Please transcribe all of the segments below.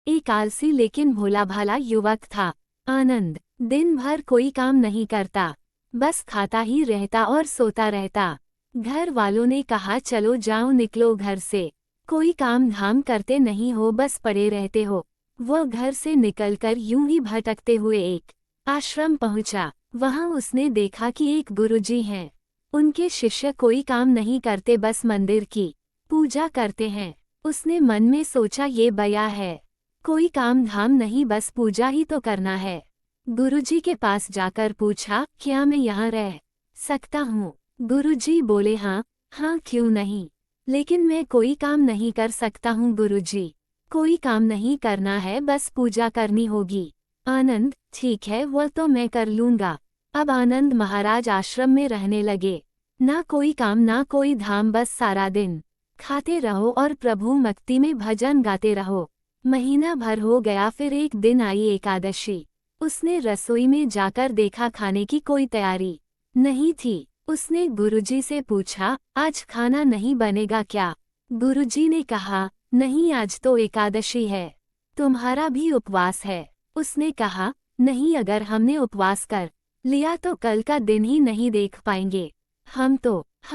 एक आलसी लेकिन भोला भाला युवक था। आनंद दिन भर कोई काम नहीं करता, बस खाता ही रहता और सोता रहता। घर वालों ने कहा चलो जाओ निकलो घर से, कोई काम धाम करते नहीं हो, बस पड़े रहते हो। वह घर से निकलकर यूं ही भटकते हुए एक आश्रम पहुंचा। वहां उसने देखा कि एक गुरुजी हैं। उनके शिष्य कोई काम नहीं करते, बस मंदिर की पूजा करते हैं। उसने मन में सोचा ये बया है, कोई काम धाम नहीं, बस पूजा ही तो करना है। गुरुजी के पास जाकर पूछा क्या मैं यहाँ रह सकता हूँ? गुरुजी बोले हाँ हाँ क्यों नहीं, लेकिन मैं कोई काम नहीं कर सकता हूँ गुरुजी। कोई काम नहीं करना है, बस पूजा करनी होगी। आनंद ठीक है वह तो मैं कर लूँगा। अब आनंद महाराज आश्रम में रहने लगे। ना कोई काम ना कोई धाम, बस सारा दिन खाते रहो और प्रभु भक्ति में भजन गाते रहो। महीना भर हो गया, फिर एक दिन आई एकादशी। उसने रसोई में जाकर देखा खाने की कोई तैयारी नहीं थी। उसने गुरुजी से पूछा आज खाना नहीं बनेगा क्या? गुरुजी ने कहा नहीं आज तो एकादशी है, तुम्हारा भी उपवास है। उसने कहा नहीं, अगर हमने उपवास कर लिया तो कल का दिन ही नहीं देख पाएंगे। हम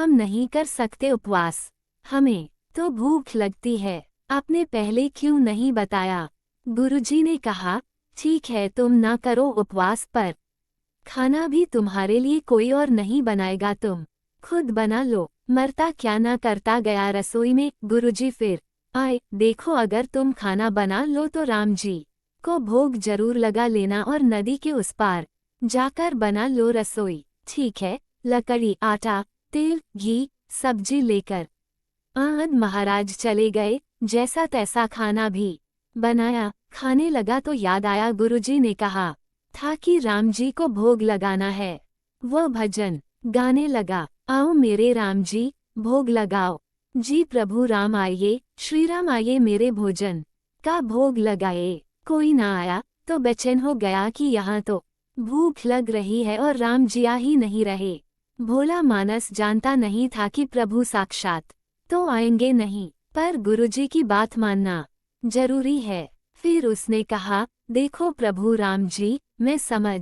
नहीं कर सकते उपवास, हमें तो भूख लगती है। आपने पहले क्यों नहीं बताया? गुरुजी ने कहा ठीक है तुम ना करो उपवास, पर खाना भी तुम्हारे लिए कोई और नहीं बनाएगा, तुम खुद बना लो। मरता क्या ना करता गया रसोई में। गुरुजी फिर आए, देखो अगर तुम खाना बना लो तो राम जी को भोग जरूर लगा लेना और नदी के उस पार जाकर बना लो रसोई। ठीक है, लकड़ी, आटा, तेल, घी, सब्जी लेकर आनंद महाराज चले गए। जैसा तैसा खाना भी बनाया। खाने लगा तो याद आया गुरुजी ने कहा था कि राम जी को भोग लगाना है। वह भजन गाने लगा, आओ मेरे राम जी भोग लगाओ, जी प्रभु राम आइए, श्री राम आइए मेरे भोजन का भोग लगाए। कोई ना आया तो बेचैन हो गया कि यहाँ तो भूख लग रही है और राम जी आ ही नहीं रहे। भोला मानस जानता नहीं था कि प्रभु साक्षात तो आएंगे नहीं, पर गुरुजी की बात मानना जरूरी है। फिर उसने कहा देखो प्रभु राम जी, मैं समझ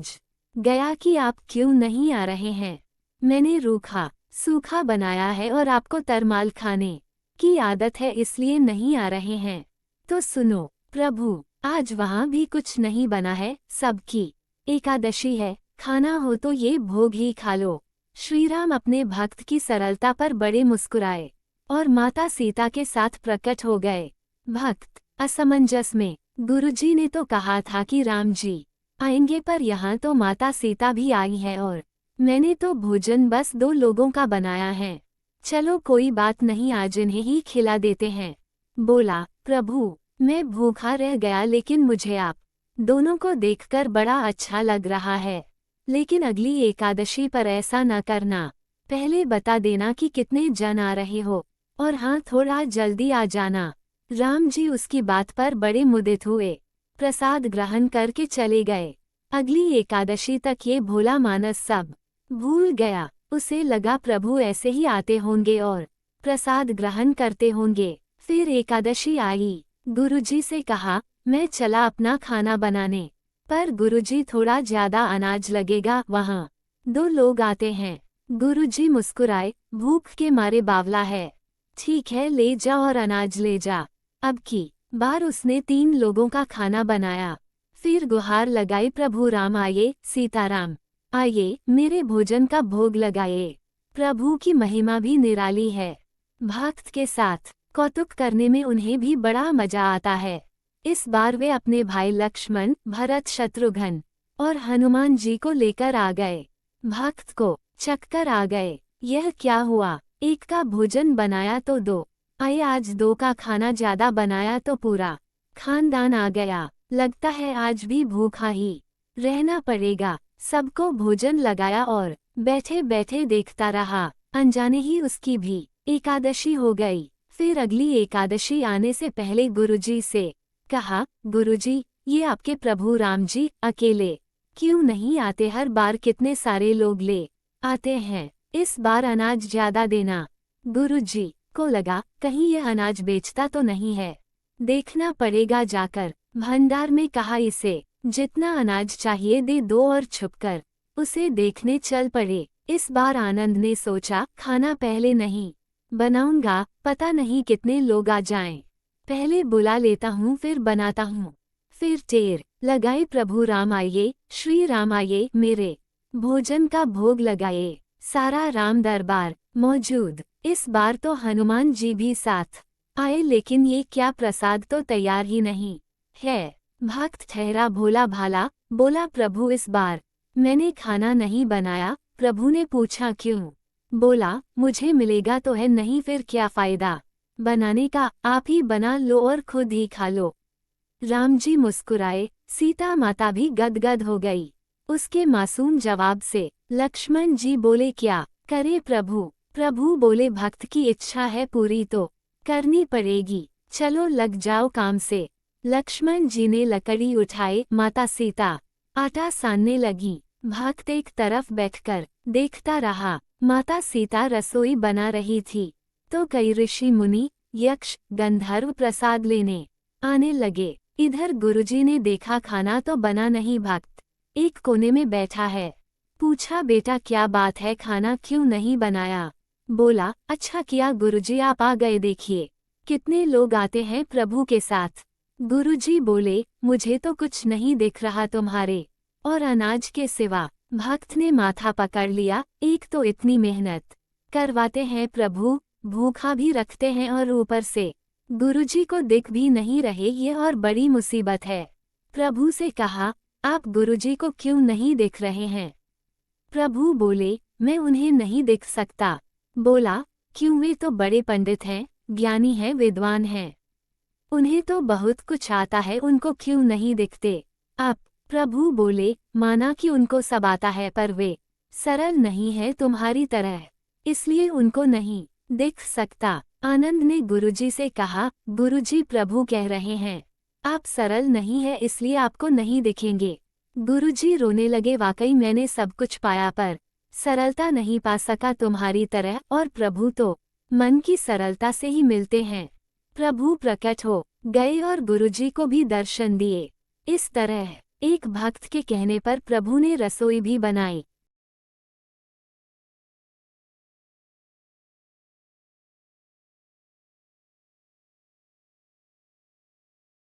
गया कि आप क्यों नहीं आ रहे हैं। मैंने रूखा सूखा बनाया है और आपको तरमाल खाने की आदत है, इसलिए नहीं आ रहे हैं। तो सुनो प्रभु, आज वहाँ भी कुछ नहीं बना है, सबकी एकादशी है, खाना हो तो ये भोग ही खा लो। श्रीराम अपने भक्त की सरलता पर बड़े मुस्कुराए और माता सीता के साथ प्रकट हो गए। भक्त असमंजस में, गुरुजी ने तो कहा था कि राम जी आएंगे, पर यहाँ तो माता सीता भी आई है और मैंने तो भोजन बस 2 लोगों का बनाया है। चलो कोई बात नहीं, आज इन्हें ही खिला देते हैं। बोला प्रभु मैं भूखा रह गया, लेकिन मुझे आप दोनों को देखकर बड़ा अच्छा लग रहा है। लेकिन अगली एकादशी पर ऐसा न करना, पहले बता देना कि कितने जन आ रहे हो, और हाँ थोड़ा जल्दी आ जाना। राम जी उसकी बात पर बड़े मुदित हुए, प्रसाद ग्रहण करके चले गए। अगली एकादशी तक ये भोला मानस सब भूल गया। उसे लगा प्रभु ऐसे ही आते होंगे और प्रसाद ग्रहण करते होंगे। फिर एकादशी आई। गुरुजी से कहा मैं चला अपना खाना बनाने, पर गुरुजी थोड़ा ज्यादा अनाज लगेगा, वहाँ 2 लोग आते हैं। गुरुजी मुस्कुराए, भूख के मारे बावला है, ठीक है ले जा और अनाज ले जा। अब की बार उसने 3 लोगों का खाना बनाया। फिर गुहार लगाई, प्रभु राम आइए, सीताराम आइए, मेरे भोजन का भोग लगाइए। प्रभु की महिमा भी निराली है। भक्त के साथ कौतुक करने में उन्हें भी बड़ा मजा आता है। इस बार वे अपने भाई लक्ष्मण, भरत, शत्रुघ्न और हनुमान जी को लेकर आ गए। भक्त को चक्कर आ गए, यह क्या हुआ, एक का भोजन बनाया तो 2 आए, आज 2 का खाना ज्यादा बनाया तो पूरा खानदान आ गया। लगता है आज भी भूखा ही रहना पड़ेगा। सबको भोजन लगाया और बैठे बैठे देखता रहा। अनजाने ही उसकी भी एकादशी हो गई। फिर अगली एकादशी आने से पहले गुरुजी से कहा, गुरुजी ये आपके प्रभु राम जी अकेले क्यों नहीं आते? हर बार कितने सारे लोग ले आते हैं, इस बार अनाज ज्यादा देना। गुरुजी को लगा कहीं यह अनाज बेचता तो नहीं है, देखना पड़ेगा जाकर। भंडार में कहा, इसे जितना अनाज चाहिए दे दो और छुपकर उसे देखने चल पड़े। इस बार आनंद ने सोचा, खाना पहले नहीं बनाऊंगा, पता नहीं कितने लोग आ जाएं। पहले बुला लेता हूँ फिर बनाता हूँ। फिर टेर लगाए, प्रभु राम आइए, श्री राम आइए, मेरे भोजन का भोग लगाए। सारा राम दरबार मौजूद। इस बार तो हनुमान जी भी साथ आए, लेकिन ये क्या प्रसाद तो तैयार ही नहीं है। भक्त ठहरा भोला भाला, बोला, प्रभु इस बार मैंने खाना नहीं बनाया। प्रभु ने पूछा, क्यों? बोला, मुझे मिलेगा तो है नहीं, फिर क्या फायदा बनाने का, आप ही बना लो और खुद ही खा लो। राम जी मुस्कुराए, सीता माता भी गदगद हो गई उसके मासूम जवाब से। लक्ष्मण जी बोले, क्या करे प्रभु? प्रभु बोले, भक्त की इच्छा है पूरी तो करनी पड़ेगी, चलो लग जाओ काम से। लक्ष्मण जी ने लकड़ी उठाए, माता सीता आटा सानने लगी। भक्त एक तरफ बैठकर देखता रहा। माता सीता रसोई बना रही थी तो कई ऋषि मुनि, यक्ष, गंधर्व प्रसाद लेने आने लगे। इधर गुरुजी ने देखा खाना तो बना नहीं, भक्त एक कोने में बैठा है। पूछा, बेटा क्या बात है, खाना क्यों नहीं बनाया? बोला, अच्छा किया गुरुजी आप आ गए, देखिए कितने लोग आते हैं प्रभु के साथ। गुरुजी बोले, मुझे तो कुछ नहीं दिख रहा तुम्हारे और अनाज के सिवा। भक्त ने माथा पकड़ लिया, एक तो इतनी मेहनत करवाते हैं प्रभु, भूखा भी रखते हैं और ऊपर से गुरुजी को दिख भी नहीं रहे, ये और बड़ी मुसीबत है। प्रभु से कहा, आप गुरुजी को क्यों नहीं दिख रहे हैं? प्रभु बोले, मैं उन्हें नहीं दिख सकता। बोला, क्यों? वे तो बड़े पंडित हैं, ज्ञानी हैं, विद्वान हैं, उन्हें तो बहुत कुछ आता है, उनको क्यों नहीं दिखते आप? प्रभु बोले, माना कि उनको सब आता है पर वे सरल नहीं है तुम्हारी तरह, इसलिए उनको नहीं दिख सकता। आनंद ने गुरुजी से कहा, गुरुजी प्रभु कह रहे हैं आप सरल नहीं है इसलिए आपको नहीं दिखेंगे। गुरुजी रोने लगे, वाकई मैंने सब कुछ पाया पर सरलता नहीं पा सका तुम्हारी तरह, और प्रभु तो मन की सरलता से ही मिलते हैं। प्रभु प्रकट हो गए और गुरुजी को भी दर्शन दिए। इस तरह एक भक्त के कहने पर प्रभु ने रसोई भी बनाई।